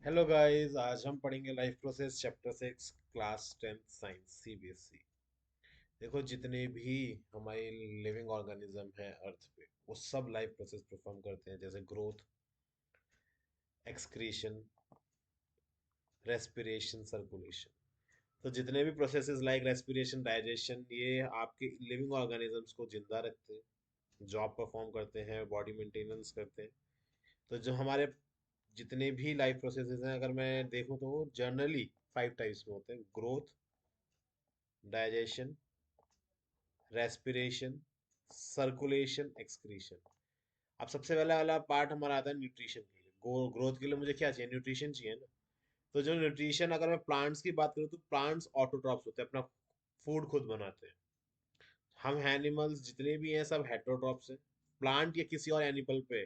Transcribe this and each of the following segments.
Hello guys, आज हम पढ़ेंगे life process chapter 6 class 10th science CBSE. देखो, जितने भी हमारे लिविंग ऑर्गेनिज्म हैं अर्थ पे, वो सब लाइफ प्रोसेस परफॉर्म करते हैं, जैसे ग्रोथ, एक्सक्रीशन, रेस्पिरेशन, सर्कुलेशन। तो जितने भी प्रोसेसेस लाइक रेस्पिरेशन, डाइजेशन, ये आपके लिविंग ऑर्गेनिजम्स को जिंदा रखते हैं, जॉब परफॉर्म करते हैं, बॉडी मेंटेनेंस करते हैं। तो जो हमारे जितने भी लाइफ प्रोसेसेस हैं, अगर मैं देखूं तो वो जनरली 5 टाइप्स में होते हैं: growth, digestion, respiration, circulation, excretion. अब सबसे पहला वाला पार्ट हमारा आता है न्यूट्रिशन के लिए। ग्रोथ के लिए मुझे क्या चाहिए? न्यूट्रिशन चाहिए ना। तो जो न्यूट्रिशन, अगर मैं प्लांट्स की बात करूँ तो प्लांट्स ऑटोट्रॉफ्स होते हैं, अपना फूड खुद बनाते हैं। हम एनिमल्स जितने भी हैं सब हेटरोट्रॉफ्स हैं, प्लांट या किसी और एनिमल पे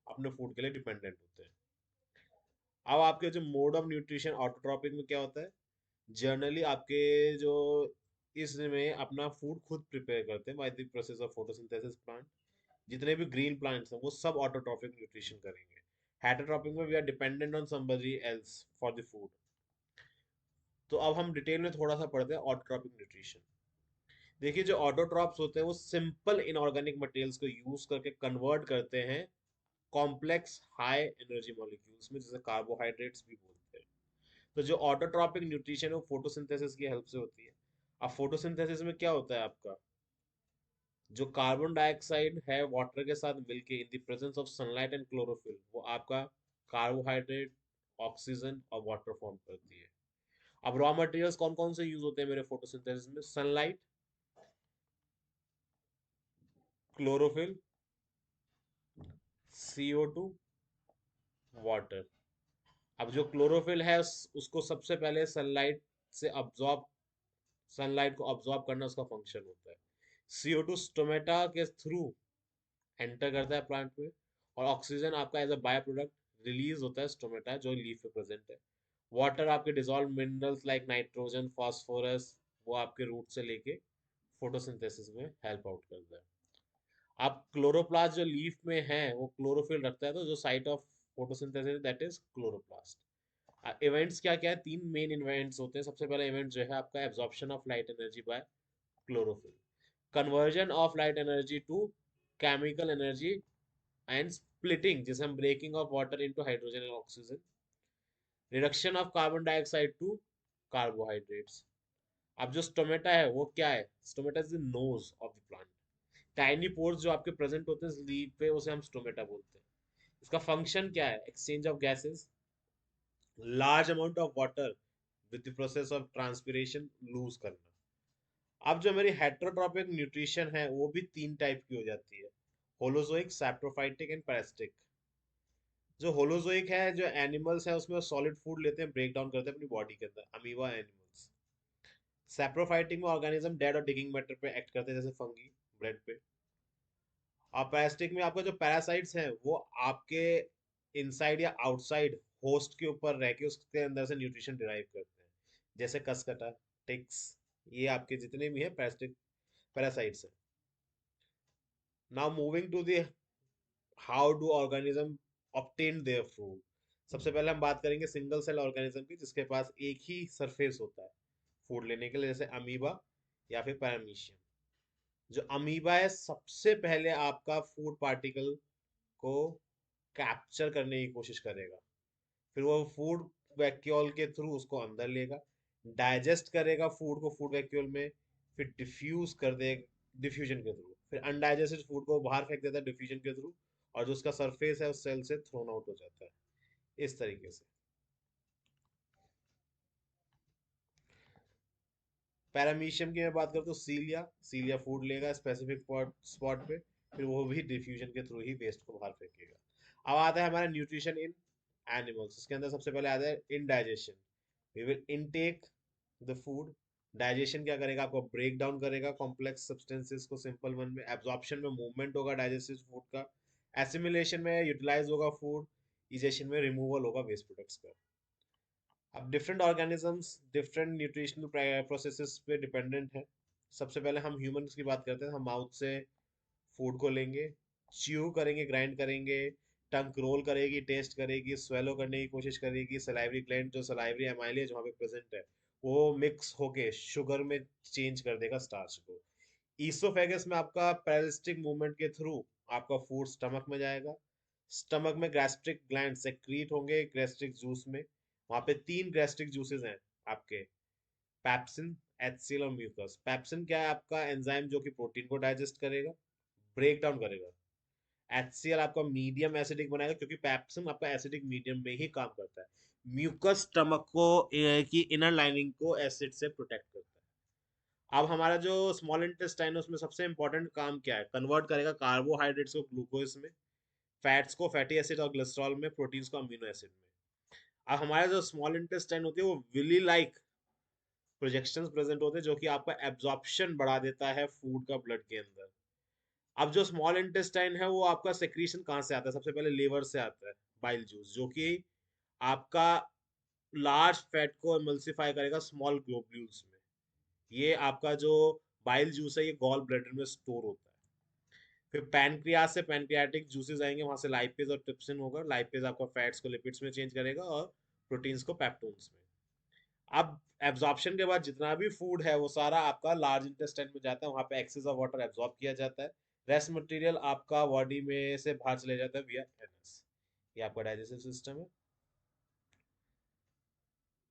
अपने फूड के लिए डिपेंडेंट होते हैं। अब आपके जो मोड ऑफ न्यूट्रिशन ऑटोट्रॉपिक में क्या होता है? जनरली आपके जो इसमें अपना फूड खुद प्रिपेयर करते हैं by the process of photosynthesis plant. जितने भी ग्रीन प्लांट्स हैं वो सब ऑटोट्रॉपिक न्यूट्रिशन करेंगे। हेटरोट्रॉपिक में we are dependent on somebody else for the food. तो अब हम डिटेल में थोड़ा सा पढ़ते हैं ऑटोट्रॉपिक न्यूट्रिशन। देखिए, जो ऑटोट्रॉप्स होते हैं वो सिंपल इनऑर्गेनिक मटेरियल्स को यूज करके कन्वर्ट करते हैं कॉम्प्लेक्स हाई एनर्जी मॉलिक्यूल्स में, जिसे कार्बोहाइड्रेट्स भी बोलते हैं। तो जो ऑटोट्रॉपिक न्यूट्रिशन है वो फोटोसिंथेसिस की हेल्प से होती है। अब फोटोसिंथेसिस में क्या होता है आपका? जो कार्बन डाइऑक्साइड है वाटर के साथ मिलके in the presence of sunlight and chlorophyll, वो आपका कार्बोहाइड्रेट, ऑक्सीजन और वाटर फॉर्म करती है। अब रॉ मटेरियल्स कौन कौन से यूज होते हैं मेरे फोटोसिंथेसिस में? Sunlight, chlorophyll, CO2, water. अब जो क्लोरोफिल है उसको सबसे पहले सनलाइट को ऑब्जॉर्ब करना उसका फंक्शन होता है। CO2 स्टोमेटा के थ्रू एंटर करता है प्लांट में, और ऑक्सीजन आपका as a by product release होता है स्टोमेटा जो लीफ पे प्रेजेंट है। वाटर आपके dissolve minerals like nitrogen, phosphorus, वो आपके रूट से लेके फोटोसिंथेसिस में हेल्प आउट करता है। आप क्लोरोप्लास्ट जो लीफ में है वो क्लोरोफिल रखता है, तो जो site of photosynthesis that is chloroplast. Events क्या क्या है? 3 मेन इवेंट्स होते हैं। सबसे पहला इवेंट जो है आपका absorption of light energy by chlorophyll, conversion of light energy to chemical energy, and splitting, जिसे हम breaking of water into hydrogen and oxygen, reduction of carbon dioxide to carbohydrates. अब जो स्टोमेटा है वो क्या है? Stomata is the nose of the plant. Tiny pores जो आपके प्रेजेंट होते हैं लीफ पे, उसे हम स्टोमेटा बोलते हैं। इसका फंक्शन क्या है? Exchange of gases, large amount of water with the process of transpiration lose करना। अब जो मेरी हेट्रोट्रॉपिक न्यूट्रिशन है वो भी 3 टाइप की हो जाती है: होलोजोइक, सैप्रोफाइटिक एंड पैरासिटिक। जो होलोजोइक है, जो एनिमल्स है उसमें सॉलिड फूड लेते हैं, ब्रेक डाउन करते हैं अपनी बॉडी के अंदर, अमीबा एनिमल्स। सैप्रोफाइटिक में ऑर्गेनिज्म डेड और डिगिंग मैटर पे एक्ट करते हैं, जैसे फंगी ब्रेड पे। और पैरासिटिक में आपका जो पैरासाइट्स हैं वो आपके इनसाइड या आउटसाइड होस्ट के ऊपर रह के उसके अंदर से न्यूट्रिशन डिराइव करते हैं, जैसे कसकटा, टिक्स। ये आपके जितने भी हैं पैरासिटिक पैरासाइट्स हैं। Now moving to the how do organism obtain their food. सबसे पहले हम बात करेंगे सिंगल सेल ऑर्गेनिज्म की, जिसके पास एक ही सरफेस होता है फूड लेने के लिए, जैसे अमीबा या फिर पैरामीशियम। जो अमीबा है सबसे पहले आपका फूड पार्टिकल को कैप्चर करने की कोशिश करेगा, फिर वो फूड वैक्यूल के थ्रू उसको अंदर लेगा, डाइजेस्ट करेगा फूड को फूड वैक्यूल में, फिर डिफ्यूज कर दे डिफ्यूजन के थ्रू, फिर अनडाइजेस्टेड फूड को बाहर फेंक देता है डिफ्यूजन के थ्रू, और जो उसका सरफेस है उस सेल से थ्रोन आउट हो जाता है, इस तरीके से। पैरामीशियम की मैं बात करूँ तो सीलिया सीलिया फूड लेगा स्पेसिफिक स्पॉट पे, फिर वो भी डिफ्यूजन के थ्रू ही वेस्ट को बाहर फेंकेगा। अब आता है हमारा न्यूट्रिशन इन एनिमल्स। इसके अंदर सबसे पहले आता है ingestion. We will intake the food. Digestion क्या करेगा? आपको ब्रेक डाउन करेगा कॉम्प्लेक्स सब्सटेंसेस को सिंपल वन में। एब्जॉर्प्शन में मूवमेंट होगा डाइजेस्टिव फूड का। एसिमिलेशन में यूटिलाइज होगा फूड। इजेशन में रिमूवल होगा वेस्ट प्रोडक्ट्स का। अब different organisms different nutritional processes पे डिपेंडेंट है। सबसे पहले हम ह्यूमंस की बात करते हैं। हम माउथ से फूड को लेंगे, च्यू करेंगे, ग्राइंड करेंगे, टंग रोल करेगी, टेस्ट करेगी, स्वेलो करने की कोशिश करेगी, सलाइवरी ग्लैंड जो सलाइवरी एमाइलेज वहाँ पे प्रेजेंट है वो मिक्स होके शुगर में चेंज कर देगा स्टार्च को। ईसोफेगस में आपका पेरिस्टिक मूवमेंट के थ्रू आपका फूड स्टमक में जाएगा। स्टमक में गैस्ट्रिक ग्लैंड सेक्रीट होंगे गैस्ट्रिक जूस में। वहां पे तीन गैस्ट्रिक जूसेस हैं आपके, पैप्सिन, एचसीएल और म्यूकस। पैप्सिन क्या है? आपका एंजाइम जो कि प्रोटीन को डाइजेस्ट करेगा, ब्रेक डाउन करेगा। एचसीएल आपका मीडियम एसिडिक बनाएगा क्योंकि पैप्सिन आपका एसिडिक मीडियम में ही काम करता है। म्यूकस स्टमक को की इनर लाइनिंग को एसिड से प्रोटेक्ट करता है। अब हमारा जो स्मॉल इंटेस्टाइन है उसमें सबसे इंपॉर्टेंट काम क्या है? कन्वर्ट करेगा कार्बोहाइड्रेट्स को ग्लूकोज में, फैट्स को फैटी एसिड और ग्लिसरॉल में, प्रोटीन्स को अमीनो एसिड में। अब हमारा जो स्मॉल इंटेस्टाइन होती है वो विली लाइक प्रोजेक्शंस प्रेजेंट होते हैं जो कि आपका एब्जॉर्प्शन बढ़ा देता है फूड का ब्लड के अंदर। अब जो स्मॉल इंटेस्टाइन है वो आपका सेक्रीशन कहाँ से आता है? सबसे पहले लीवर से आता है, बाइल जूस, जो कि आपका लार्ज फैट को एमल्सिफाई करेगा स्मॉल ग्लोब्यूल्स में। ये आपका जो बाइल जूस है ये गॉल ब्लैडर में स्टोर होता है। फिर पैनक्रियास से पैनक्रियाटिक जूसेस आएंगे, वहां से लाइपेज और ट्रिप्सिन होगा। लाइपेज आपका फैट्स को लिपिड्स में चेंज करेगा और प्रोटीन्स को पेप्टोन्स में। अब एब्जॉर्प्शन के बाद जितना भी फूड है वो सारा आपका लार्ज इंटेस्टाइन में जाता है, वहां पे एक्सेस ऑफ वाटर एब्जॉर्ब किया जाता है। रेस्ट मटेरियल आपका बॉडी में से बाहर चले जाता है विया एनएस। ये आपका डाइजेस्टिव सिस्टम है।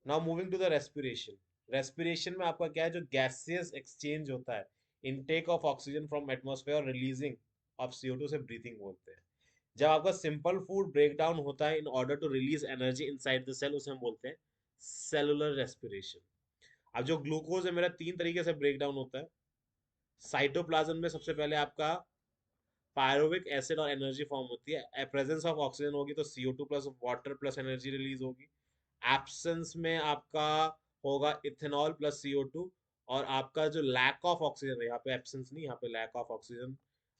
Now moving to the respiration. Respiration में आपका क्या है? जो गैसियस एक्सचेंज होता है, intake of oxygen from atmosphere और रिलीजिंग ऑफ CO2 से ब्रीथिंग बोलते हैं। जब आपका सिंपल फूड ब्रेक डाउन होता है in order to release energy inside the cell, उसे हम बोलते हैं सेलुलर रेस्पिरेशन। अब जो ग्लूकोज है मेरा तीन तरीके से ब्रेक डाउन होता है। साइटोप्लाज्म में सबसे पहले आपका पायरोविक एसिड और एनर्जी फॉर्म होती है। प्रेजेंस ऑफ ऑक्सीजन होगी तो CO2 plus water plus energy release होगी। एब्सेंस में आपका होगा इथेनॉल प्लस CO2। और आपका जो लैक ऑफ ऑक्सीजन है, यहाँ पे एब्सेंस नहीं, यहाँ पे लैक ऑफ ऑक्सीजन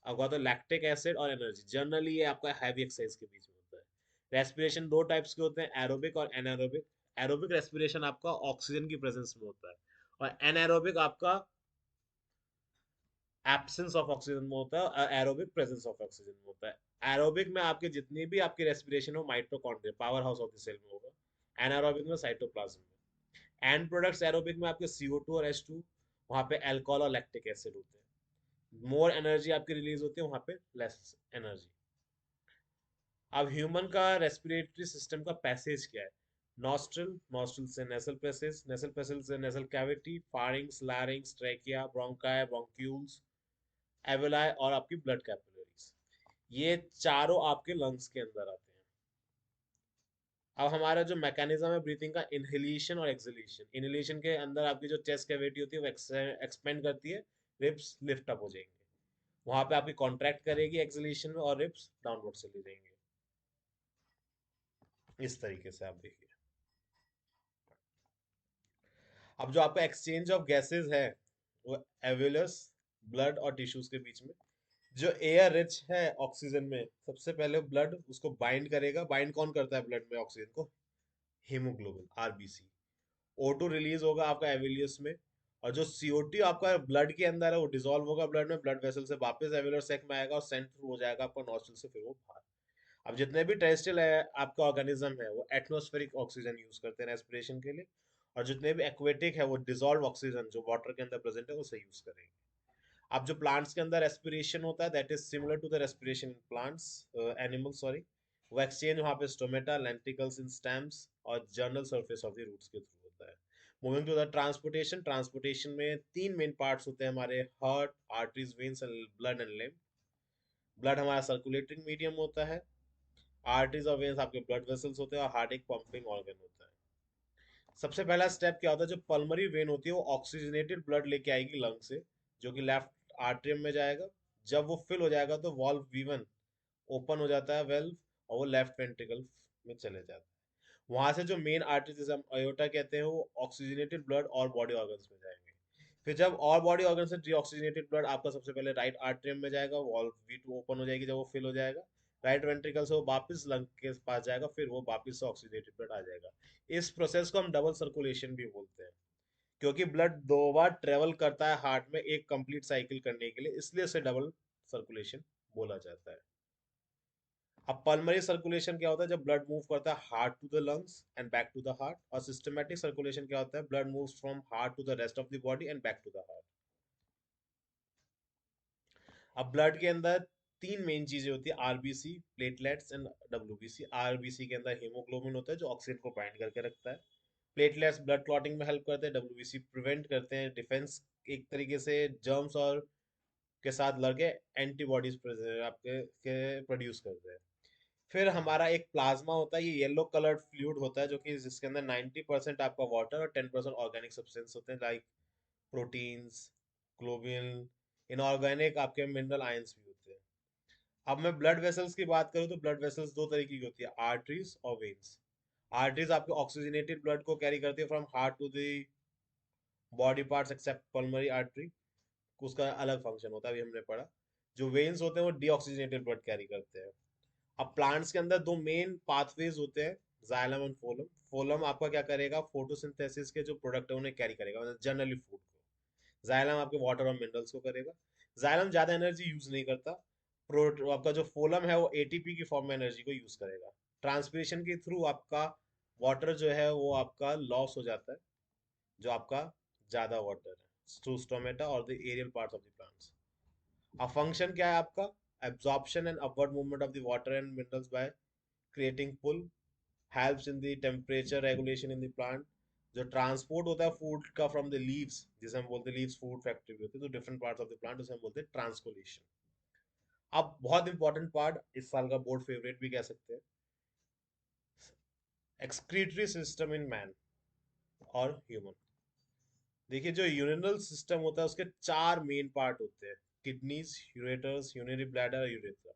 होगा तो लैक्टिक एसिड और एनर्जी। जनरली ये आपका हैवी एक्सरसाइज के बीच में होता है। रेस्पिरेशन दो टाइप्स के होते हैं, एरोबिक और एनारोबिक। एरोबिक रेस्पिरेशन आपका ऑक्सीजन की प्रेजेंस में होता है और एनारोबिक आपका एब्सेंस ऑफ ऑक्सीजन में होता है और एरोबिक प्रेजेंस ऑफ ऑक्सीजन में होता है। एरोबिक में आपके जितनी भी आपकी रेस्पिरेशन हो mitochondria power house of the cell में होगा। एनारोबिक में साइटोप्लाज्म में। एंड प्रोडक्ट्स एरोबिक में आपके CO2 और H2, वहां पे अल्कोहल और लैक्टिक एसिड होते हैं। मोर एनर्जी आपकी रिलीज होती है, वहां पे लेस एनर्जी। अब ह्यूमन का रेस्पिरेटरी सिस्टम का पैसेज क्या है? नॉस्ट्रल, नॉस्ट्रल से नेसल पैसेज, नेसल पैसेज से nasal cavity, pharynx, larynx, trachea, bronchi, bronchioles, alveoli और आपकी ब्लड कैपिलरीज। ये चारों आपके लंग्स के अंदर आते हैं। अब हमारा जो मैकेनिज्म है ब्रीथिंग का, इनहेलेशन और एक्सहेलेशन। इनहेलेशन के अंदर आपकी जो चेस्ट कैविटी होती है वो एक्सपेंड करती है, रिब्स लिफ्ट अप हो जाएंगे, वहां पे आपकी कॉन्ट्रैक्ट करेगी एक्सहेलेशन में और रिब्स डाउनवर्ड चले जाएंगे। इस तरीके से आप देखिए। अब जो आपका एक्सचेंज ऑफ गैसेस है वो एविलस, ब्लड और टिश्यूज के बीच में। जो एयर रिच है ऑक्सीजन में, सबसे पहले ब्लड उसको बाइंड करेगा। बाइंड कौन करता है ब्लड में ऑक्सीजन को? Haemoglobin, RBC। O2 रिलीज होगा आपका एविलियस में। और जो CO2 आपका ब्लड के अंदर है वो डिसॉल्व होगा ब्लड में, ब्लड वेसल से वापस एविलर सैक में आएगा और सेंड थ्रू हो जाएगा आपका नॉस्ट्रल से, फिर वो बाहर। अब जितने भी टेरेस्ट्रियल है आपका ऑर्गेनिज्म है वो एटमॉस्फेरिक ऑक्सीजन यूज करते हैं रेस्पिरेशन के लिए। और जितने भी एक्वेटिक है वो डिसॉल्व ऑक्सीजन जो वाटर के अंदर प्रेजेंट है उसे यूज करेंगे। अब जो प्लांट्स के अंदर रेस्पिरेशन होता है that is similar to the respiration in plants, animal sorry. वो एक्सचेंज वहाँ पे स्टोमेटा, लेंटिकल्स इन स्टेम्स और general surface of the roots के थ्रू होता है। Moving to the transportation. Transportation में तीन मेन पार्ट्स होते हैं हमारे, heart, arteries, veins and blood and lymph. Blood हमारा सर्कुलेटिंग मीडियम होता है, आर्टरीज और वेन्स आपके ब्लड वेसल्स होते हैं और हार्ट एक पंपिंग ऑर्गन होता है। सबसे पहला स्टेप क्या होता है? जो पल्मरी वेन होती है वो ऑक्सीजनेटेड ब्लड लेके आएगी लंग से, जो कि लेफ्ट आर्टरियम में जाएगा। जब वो फिल हो जाएगा तो वॉल्व V1 ओपन हो जाता है, वेल्व, और वो लेफ्ट वेंट्रिकल में चले जाता है। वहां से जो मेन आर्टरी जिसे हम अयोटा कहते हैं वो ऑक्सीजनेटेड ब्लड और बॉडी ऑर्गन्स में जाएंगे। फिर जब और बॉडी ऑर्गन से डीऑक्सीजनेटेड ब्लड आपका सबसे पहले राइट आर्टरियम में जाएगा, वॉल्व V2 ओपन हो जाएगी, जब वो फिल हो जाएगा राइट वेंट्रिकल से वो वापस लंग के पास जाएगा, फिर वो वापस से ऑक्सीजनेटेड ब्लड आ जाएगा। इस प्रोसेस को हम डबल सर्कुलेशन भी बोलते हैं, क्योंकि ब्लड दो बार ट्रेवल करता है हार्ट में एक कंप्लीट साइकिल करने के लिए, इसलिए इसे डबल सर्कुलेशन बोला जाता है। अब पल्मोनरी सर्कुलेशन क्या होता है, जब ब्लड मूव करता है heart to the lungs and back to the heart. और सिस्टमैटिक सर्कुलेशन क्या होता है, blood moves from heart to the rest of the body and back to the heart. अब ब्लड के अंदर तीन मेन चीजें होती है, RBC, platelets and WBC. RBC के अंदर हीमोग्लोबिन होता है जो ऑक्सीजन को बाइंड करके रखता है। प्लेटलेट्स ब्लड क्लॉटिंग में हेल्प करते हैं। डब्ल्यूबीसी प्रिवेंट करते हैं, डिफेंस एक तरीके से जर्म्स और के साथ लड़के एंटीबॉडीज आपके के प्रोड्यूस करते हैं। फिर हमारा एक प्लाज्मा होता है, ये येलो कलर्ड फ्लूइड होता है जो कि जिसके अंदर 90% आपका वाटर और 10% ऑर्गेनिक सब्सटेंस होते हैं, लाइक प्रोटीन्स, ग्लोबिन, इनऑर्गेनिक आपके मिनरल आयंस भी होते हैं। अब मैं ब्लड वेसल्स की बात करूँ तो ब्लड वेसल्स दो तरीके की होती है, आर्टरीज और वेन्स। आर्टरीज आपके ऑक्सीजनेटेड ब्लड को कैरी करती है from heart to the body parts except pulmonary artery, उसका अलग फंक्शन होता है, अभी हमने पढ़ा। जो वेन्स होते हैं वो डीऑक्सीजनेटेड ब्लड कैरी करते हैं। अब प्लांट्स के अंदर दो मेन पाथवेज होते हैं, जाइलम एंड फोलम। फोलम आपका क्या करेगा, फोटोसिंथेसिस के जो प्रोडक्ट है उन्हें कैरी करेगा, मतलब जनरली फूड को। जाइलम आपके वाटर और मिनरल्स को करेगा। जाइलम ज्यादा एनर्जी यूज नहीं करता। आपका जो फोलम है वो एटीपी की फॉर्म में एनर्जी को यूज करेगा। ट्रांसपिरेशन के थ्रू आपका वाटर जो है वो आपका लॉस हो जाता है, जो आपका ज्यादा वाटर है थ्रू स्टोमेटा और the aerial parts of the plants. अब फंक्शन क्या है आपका, absorption and upward movement of the water and minerals by creating pull, helps in the temperature regulation in the plant। जो ट्रांसपोर्ट होता है food का from the leaves, जिसे हम बोलते हैं लीव्स फूड फैक्ट्री भी होती है, तो different parts of the plant उसे हम बोलते हैं ट्रांसकोलेशन। अब बहुत इंपॉर्टेंट पार्ट, इस साल का बोर्ड फेवरेट भी कह सकते हैं, एक्सक्रीटरी सिस्टम इन मैन और ह्यूमन। देखिए जो यूरिनल सिस्टम होता है उसके चार मेन पार्ट होते हैं, kidneys, ureters, urinary bladder, urethra.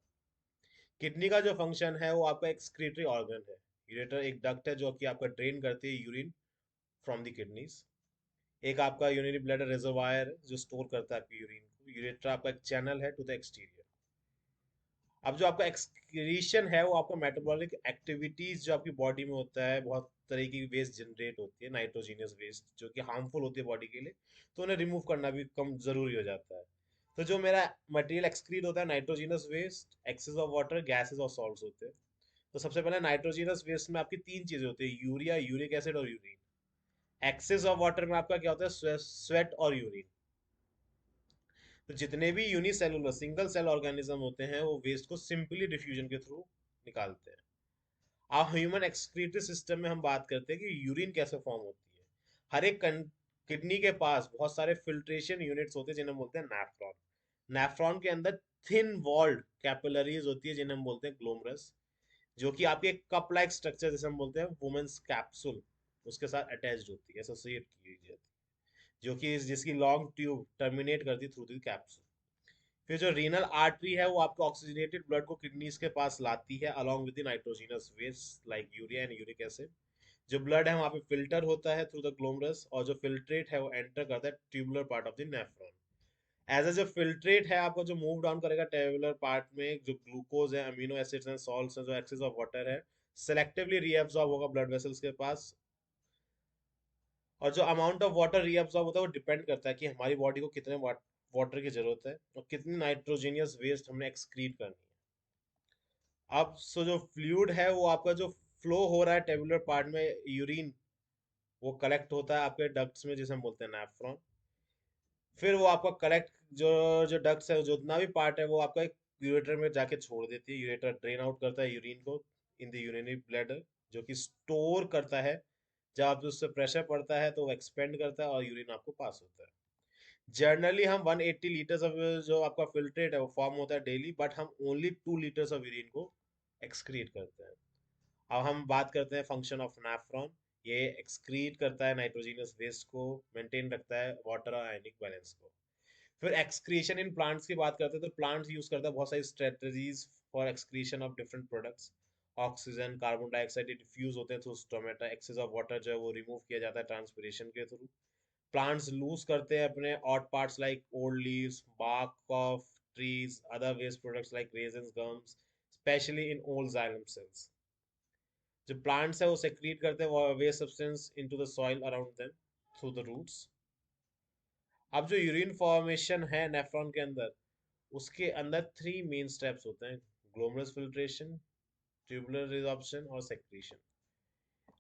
Kidney का जो फंक्शन है वो आपका एक्सक्रीटरी ऑर्गन है। यूरेटर एक डक्ट है जो कि आपका ड्रेन करती है यूरिन फ्रॉम द किडनीज। एक आपका यूरिनरी ब्लैडर रिजर्वायर है जो स्टोर करता है आपकी यूरिन को। यूरेटर आपका एक चैनल है टू द एक्सटीरियर। अब जो आपका एक्सक्रीशन है वो आपका मेटाबॉलिक एक्टिविटीज जो आपकी बॉडी में होता है, बहुत तरह की वेस्ट जनरेट होती है, नाइट्रोजीनियस वेस्ट जो कि हार्मफुल होती है बॉडी के लिए, तो उन्हें रिमूव करना भी कम जरूरी हो जाता है। तो जो मेरा मटेरियल एक्सक्रीट होता है, nitrogenous waste, excess of water, gases और सॉल्ट्स होते हैं। तो सबसे पहले नाइट्रोजीनस वेस्ट में आपकी तीन चीजें होती है, यूरिया, यूरिक एसिड और यूरिन। एक्सेस ऑफ वाटर में आपका क्या होता है, स्वेट और यूरिन। तो जितने भी यूनिसेलुलर सिंगल सेल ऑर्गेनिज्म होते हैं वो वेस्ट को सिंपली डिफ्यूजन के थ्रू निकालते हैं। अब ह्यूमन एक्सक्रीटरी सिस्टम में हम बात करते हैं कि यूरिन कैसे फॉर्म होती है। हर एक किडनी के पास बहुत सारे फिल्ट्रेशन यूनिट्स होते हैं जिन्हें हम बोलते हैं नेफ्रॉन। नेफ्रॉन के अंदर थिन वॉल्ड कैपिलरीज होती है जिन्हें हम बोलते हैं ग्लोमरस, जो कि आपके कप लाइक स्ट्रक्चर जैसे हम बोलते हैं वुमेन्स कैप्सूल, उसके साथ अटैच्ड होती है, एसोसिएट की जाती है, जो कि जिसकी लॉन्ग ट्यूब टर्मिनेट करती थ्रू द कैप्सूल। फिर जो रीनल आर्टरी है वो आपको ऑक्सीजनेटेड ब्लड को किडनीज के पास लाती है along with the nitrogenous waste like urea and uric acid. जो ब्लड है वहाँ पे फिल्टर होता है थ्रू द ग्लोमरस, और जो फिल्ट्रेट है वो एंटर करता है tubular part of the nephron. As a जो फिल्ट्रेट है आपको जो मूव डाउन करेगा टेबुलर पार्ट में, जो ग्लूकोज है, अमीनो एसिड्स एंड सॉल्ट्स हैं, जो एक्सेस ऑफ वाटर है, सेलेक्टिवली रीअब्सॉर्ब होगा ब्लड वेसल्स के पास। और जो अमाउंट ऑफ वाटर रीअब्सॉर्ब होता है वो डिपेंड करता है कि हमारी बॉडी को कितने वाटर की जरूरत है और कितनी नाइट्रोजीनियस वेस्ट हमने एक्सक्रीट करनी है। अब सो जो फ्लूइड है वो आपका जो फ्लो हो रहा है टेबुलर पार्ट में, यूरिन, वो कलेक्ट होता है आपके डक्ट्स में जिसे हम बोलते हैं नेफ्रॉन। फिर वो आपका कलेक्ट, जो जो डक्ट्स है, जो जितना भी पार्ट है वो आपका एक यूरेटर में जाके छोड़ देती है। यूरेटर ड्रेन आउट करता है यूरिन को इन द यूरिनरी ब्लैडर, जो कि स्टोर करता है। जब आप उससे प्रेशर पड़ता है तो वो एक्सपेंड करता है और यूरिन आपको पास होता है। जनरली हम 180 लीटर्स ऑफ जो आपका फिल्ट्रेट है वो फॉर्म होता है डेली, बट हम ओनली 2 लीटर्स ऑफ यूरिन को एक्सक्रीट करते हैं। अब हम बात करते हैं फंक्शन ऑफ नेफ्रॉन। ये एक्सक्रीट करता है नाइट्रोजनस वेस्ट को, मेंटेन रखता है वाटर और आयनिक बैलेंस को। फिर एक्सक्रीशन इन प्लांट्स की बात करते हैं तो प्लांट्स यूज करता है बहुत सारी strategies for excretion of different products. Oxygen, carbon dioxide diffuse होते हैं through stomata. Excess of water जो है वो रिमूव किया जाता है ट्रांसपिरेशन के थ्रू। प्लांट्स लूज करते हैं अपने odd parts like old leaves, bark of trees, other waste products like raisins, gums, especially in old xylem cells। जो प्लांट्स है वो सेक्रीट करते हैं waste substance into the soil around them through the roots. अब जो urine formation है nephron के अंदर, उसके अंदर थ्री मेन स्टेप्स होते हैं, ग्लोमेरुलस फिल्ट्रेशन, ट्यूबुलर रिजॉर्प्शन और सेक्रीशन।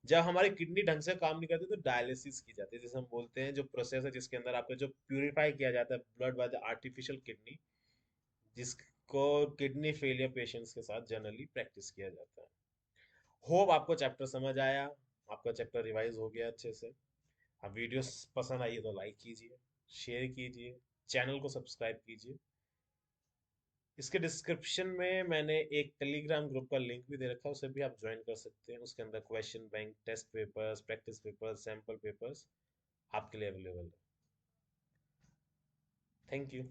जब हमारी किडनी ढंग से काम नहीं करती तो डायलिसिस की जाती है, जैसे हम बोलते हैं जो प्रोसेस है जिसके अंदर आपका जो प्यूरिफाई किया जाता है blood by the artificial kidney, जिसको किडनी फेलियर पेशेंट्स के साथ जनरली प्रैक्टिस किया जाता है। होप आपको चैप्टर समझ आया, आपका चैप्टर रिवाइज हो गया अच्छे से। आप वीडियोस पसंद आई तो लाइक कीजिए, शेयर कीजिए, चैनल को सब्सक्राइब कीजिए। इसके डिस्क्रिप्शन में मैंने एक टेलीग्राम ग्रुप का लिंक भी दे रखा है, उसे भी आप ज्वाइन कर सकते हैं। उसके अंदर question bank, test papers, practice papers, sample papers आपके लिए अवेलेबल है। Thank you.